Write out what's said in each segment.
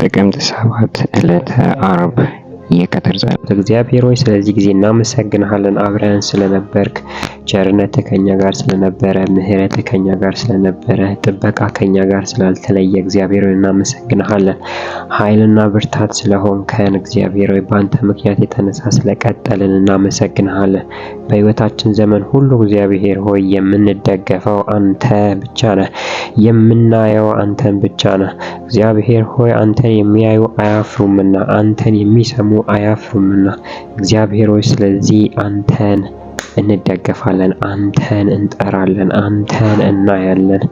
ጥቅምት 7 ዕለተ ዓርብ የቀትር ጸሎት። እግዚአብሔር ሆይ ስለዚህ ጊዜ እናመሰግንሃለን። አብረን ስለነበርክ፣ ቸርነት ከኛ ጋር ስለነበረ፣ ምሕረት ከኛ ጋር ስለነበረ፣ ጥበቃ ከኛ ጋር ስላልተለየ እግዚአብሔር ሆይ እናመሰግንሃለን። ኃይልና ብርታት ስለሆንከን እግዚአብሔር ሆይ በአንተ ምክንያት የተነሳ ስለቀጠልን እናመሰግንሃለን። በሕይወታችን ዘመን ሁሉ እግዚአብሔር ሆይ የምንደገፈው አንተ ብቻ ነህ። የምናየው አንተን ብቻ ነህ። እግዚአብሔር ሆይ አንተን የሚያዩ አያፍሩምና፣ አንተን የሚሰሙ አያፍሩምና እግዚአብሔር ሆይ ስለዚህ አንተን እንደገፋለን፣ አንተን እንጠራለን፣ አንተን እናያለን።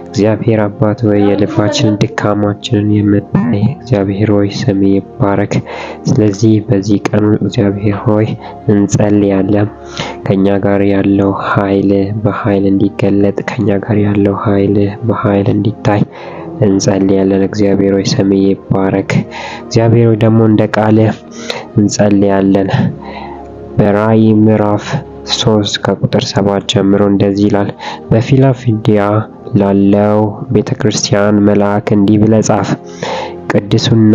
እግዚአብሔር አባት ሆይ የልባችንን ድካማችንን የምታይ እግዚአብሔር ሆይ ስም ይባረክ። ስለዚህ በዚህ ቀን እግዚአብሔር ሆይ እንጸልያለን። ከኛ ጋር ያለው ኃይል በኃይል እንዲገለጥ፣ ከኛ ጋር ያለው ኃይል በኃይል እንዲታይ እንጸልያለን። እግዚአብሔር ሆይ ስም ይባረክ። እግዚአብሔር ሆይ ደግሞ እንደ ቃልህ እንጸልያለን። በራእይ ምዕራፍ 3 ከቁጥር 7 ጀምሮ እንደዚህ ይላል። በፊላዴልፊያ ላለው ቤተክርስቲያን መልአክ እንዲህ ብለህ ጻፍ። ቅዱስና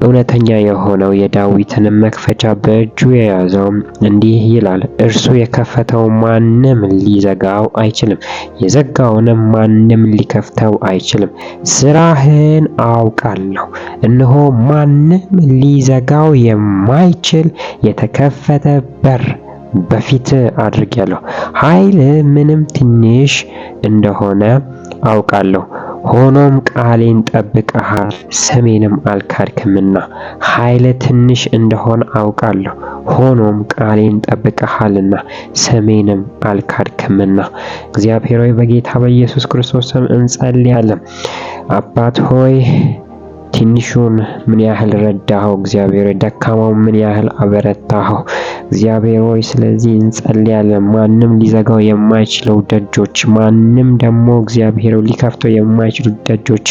እውነተኛ የሆነው የዳዊትንም መክፈቻ በእጁ የያዘው እንዲህ ይላል። እርሱ የከፈተው ማንም ሊዘጋው አይችልም፣ የዘጋውንም ማንም ሊከፍተው አይችልም። ስራህን አውቃለሁ። እነሆ ማንም ሊዘጋው የማይችል የተከፈተ በር በፊት አድርጌያለሁ። ኃይል ምንም ትንሽ እንደሆነ አውቃለሁ። ሆኖም ቃሌን ጠብቀሃል፣ ስሜንም አልካድክምና። ኃይል ትንሽ እንደሆነ አውቃለሁ። ሆኖም ቃሌን ጠብቀሃልና ስሜንም አልካድክምና። እግዚአብሔር ሆይ በጌታ በኢየሱስ ክርስቶስ ስም እንጸልያለን። አባት ሆይ ትንሹን ምን ያህል ረዳኸው? እግዚአብሔር ሆይ ደካማው ምን ያህል አበረታኸው? እግዚአብሔር ሆይ ስለዚህ እንጸልያለን። ማንም ሊዘጋው የማይችለው ደጆች፣ ማንም ደግሞ እግዚአብሔር ሆይ ሊከፍተው የማይችሉ ደጆች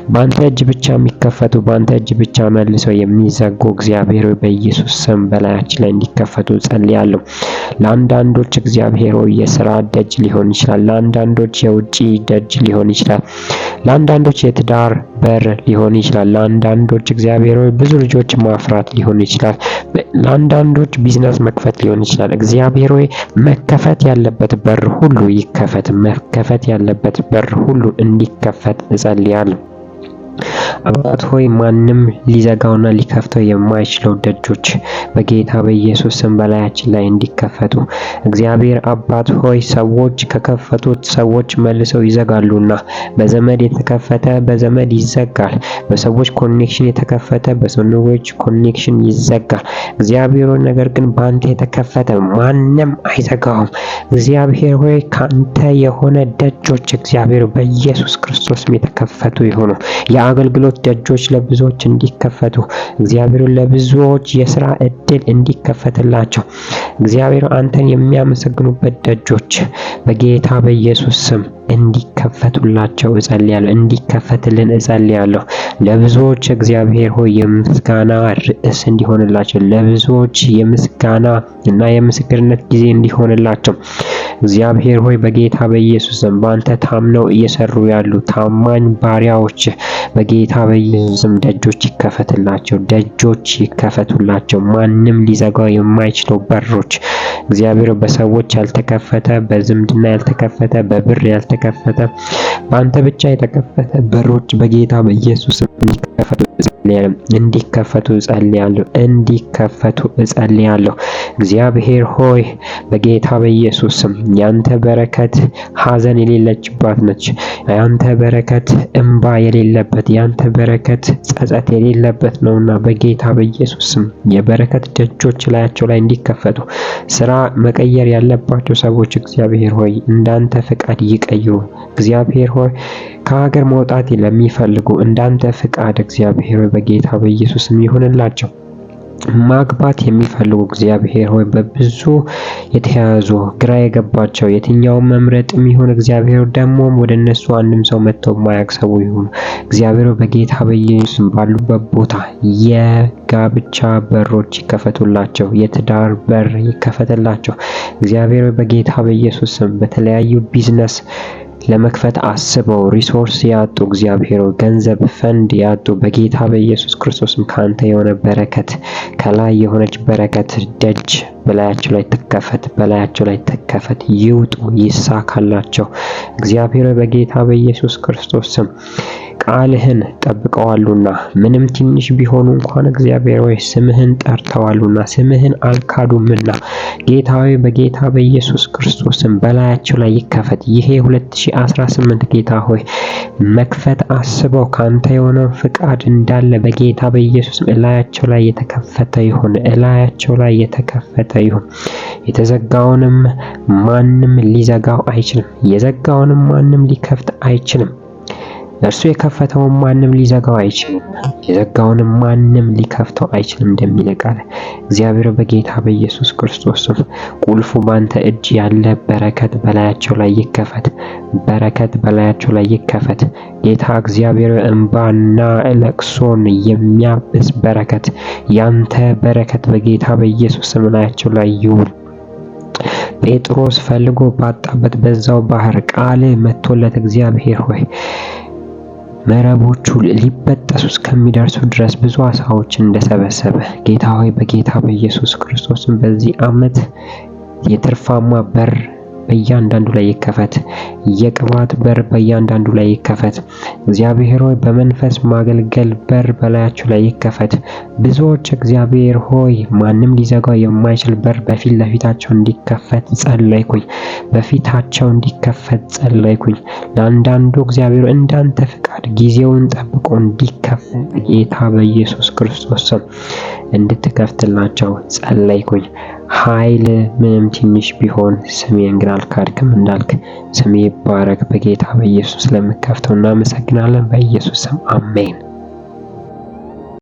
በአንተ እጅ ብቻ የሚከፈቱ፣ በአንተ እጅ ብቻ መልሰው የሚዘጉ እግዚአብሔር ሆይ በኢየሱስ ስም በላያችን ላይ እንዲከፈቱ ጸልያለሁ። ለአንዳንዶች እግዚአብሔር ሆይ የስራ ደጅ ሊሆን ይችላል። ለአንዳንዶች የውጪ ደጅ ሊሆን ይችላል። ለአንዳንዶች የትዳር በር ሊሆን ይችላል። ለአንዳንዶች እግዚአብሔር ሆይ ብዙ ልጆች ማፍራት ሊሆን ይችላል። ለአንዳንዶች ቢዝነስ መክፈት ሊሆን ይችላል። እግዚአብሔር ሆይ መከፈት ያለበት በር ሁሉ ይከፈት። መከፈት ያለበት በር ሁሉ እንዲከፈት እጸልያለሁ። አባት ሆይ ማንም ሊዘጋውና ሊከፍተው የማይችለው ደጆች በጌታ በኢየሱስ ስም በላያችን ላይ እንዲከፈቱ እግዚአብሔር አባት ሆይ ሰዎች ከከፈቱት ሰዎች መልሰው ይዘጋሉና፣ በዘመድ የተከፈተ በዘመድ ይዘጋል። በሰዎች ኮኔክሽን የተከፈተ በሰዎች ኮኔክሽን ይዘጋል። እግዚአብሔር ሆይ ነገር ግን በአንተ የተከፈተ ማንም አይዘጋውም። እግዚአብሔር ሆይ ካንተ የሆነ ደጆች እግዚአብሔር በኢየሱስ ክርስቶስ የተከፈቱ ይሁኑ። የአገልግሎት ደጆች ለብዙዎች እንዲከፈቱ እግዚአብሔር ለብዙዎች የሥራ እድል እንዲከፈትላቸው እግዚአብሔር አንተን የሚያመሰግኑበት ደጆች በጌታ በኢየሱስ ስም እንዲከፈቱላቸው እጸልያለሁ። እንዲከፈትልን እጸልያለሁ። ለብዙዎች እግዚአብሔር ሆይ የምስጋና ርዕስ እንዲሆንላቸው፣ ለብዙዎች የምስጋና እና የምስክርነት ጊዜ እንዲሆንላቸው እግዚአብሔር ሆይ በጌታ በኢየሱስ ስም በአንተ ታምነው እየሰሩ ያሉ ታማኝ ባሪያዎች በጌታ በኢየሱስ ስም ደጆች ይከፈትላቸው፣ ደጆች ይከፈቱላቸው። ማንም ሊዘጋው የማይችለው በሮች እግዚአብሔር በሰዎች ያልተከፈተ፣ በዝምድና ያልተከፈተ፣ በብር ያልተከፈተ፣ በአንተ ብቻ የተከፈተ በሮች በጌታ በኢየሱስ ስም እንዲከፈቱ እጸልያለሁ። እንዲከፈቱ እጸልያለሁ። እግዚአብሔር ሆይ በጌታ በኢየሱስ ስም ያንተ በረከት ሐዘን የሌለችባት ነች። ያንተ በረከት እንባ የሌለበት፣ ያንተ በረከት ጸጸት የሌለበት ነውና በጌታ በኢየሱስ ስም የበረከት ደጆች ላያቸው ላይ እንዲከፈቱ፣ ስራ መቀየር ያለባቸው ሰዎች እግዚአብሔር ሆይ እንዳንተ ፍቃድ ይቀይሩ። እግዚአብሔር ሆይ ከሀገር መውጣት ለሚፈልጉ እንዳንተ ፍቃድ እግዚአብሔር ሆይ በጌታ በኢየሱስ ስም ይሁንላቸው። ማግባት የሚፈልጉ እግዚአብሔር ሆይ በብዙ የተያዙ ግራ የገባቸው የትኛውን መምረጥ የሚሆን እግዚአብሔር ደግሞ ወደ እነሱ አንድም ሰው መጥተው የማያቅሰቡ ይሁን። እግዚአብሔር በጌታ በኢየሱስ ባሉበት ቦታ የጋብቻ በሮች ይከፈቱላቸው፣ የትዳር በር ይከፈትላቸው። እግዚአብሔር በጌታ በኢየሱስ በተለያዩ ቢዝነስ ለመክፈት አስበው ሪሶርስ ያጡ እግዚአብሔር ሆይ ገንዘብ ፈንድ ያጡ በጌታ በኢየሱስ ክርስቶስም ካንተ የሆነ በረከት ከላይ የሆነች በረከት ደጅ በላያቸው ላይ ተከፈት፣ በላያቸው ላይ ተከፈት፣ ይውጡ፣ ይሳካላቸው። እግዚአብሔር በጌታ በኢየሱስ ክርስቶስ ስም ቃልህን ጠብቀዋሉና ምንም ትንሽ ቢሆኑ እንኳን እግዚአብሔር ሆይ ስምህን ጠርተዋሉና ስምህን አልካዱምና ጌታ ሆይ በጌታ በኢየሱስ ክርስቶስ ስም በላያቸው ላይ ይከፈት። ይሄ 2018 ጌታ ሆይ መክፈት አስበው ካንተ የሆነው ፍቃድ እንዳለ በጌታ በኢየሱስ እላያቸው ላይ የተከፈተ ይሁን፣ እላያቸው ላይ የተከፈተ ይሁን። የተዘጋውንም ማንም ሊዘጋው አይችልም፣ የዘጋውንም ማንም ሊከፍት አይችልም። እርሱ የከፈተውን ማንም ሊዘጋው አይችልም፣ የዘጋውንም ማንም ሊከፍተው አይችልም እንደሚል ቃል እግዚአብሔር በጌታ በኢየሱስ ክርስቶስ ስም ቁልፉ ባንተ እጅ ያለ በረከት በላያቸው ላይ ይከፈት፣ በረከት በላያቸው ላይ ይከፈት። ጌታ እግዚአብሔር እንባና ለቅሶን የሚያብስ በረከት ያንተ በረከት በጌታ በኢየሱስ ስም ላያቸው ላይ ይሁን። ጴጥሮስ ፈልጎ ባጣበት በዛው ባህር ቃል መጥቶለት እግዚአብሔር ሆይ መረቦቹ ሊበጠሱ እስከሚደርሱ ድረስ ብዙ አሳዎችን እንደሰበሰበ ጌታ ሆይ በጌታ በኢየሱስ ክርስቶስም በዚህ ዓመት የትርፋማ በር በእያንዳንዱ ላይ ይከፈት፣ የቅባት በር በእያንዳንዱ ላይ ይከፈት። እግዚአብሔር ሆይ በመንፈስ ማገልገል በር በላያቸው ላይ ይከፈት። ብዙዎች እግዚአብሔር ሆይ ማንም ሊዘጋው የማይችል በር በፊት ለፊታቸው እንዲከፈት ጸለይኩኝ፣ በፊታቸው እንዲከፈት ጸለይኩኝ። ለአንዳንዱ እግዚአብሔር እንዳንተ ፍቃድ ጊዜውን ጠብቆ እንዲከፈት ጌታ በኢየሱስ ክርስቶስ ስም እንድትከፍትላቸው ጸለይኩኝ። ኃይል ምንም ትንሽ ቢሆን ስሜን ግን አልካድክም እንዳልክ ስሜ ይባረክ። በጌታ በኢየሱስ ስለምከፍተው እናመሰግናለን። በኢየሱስ ስም አሜን።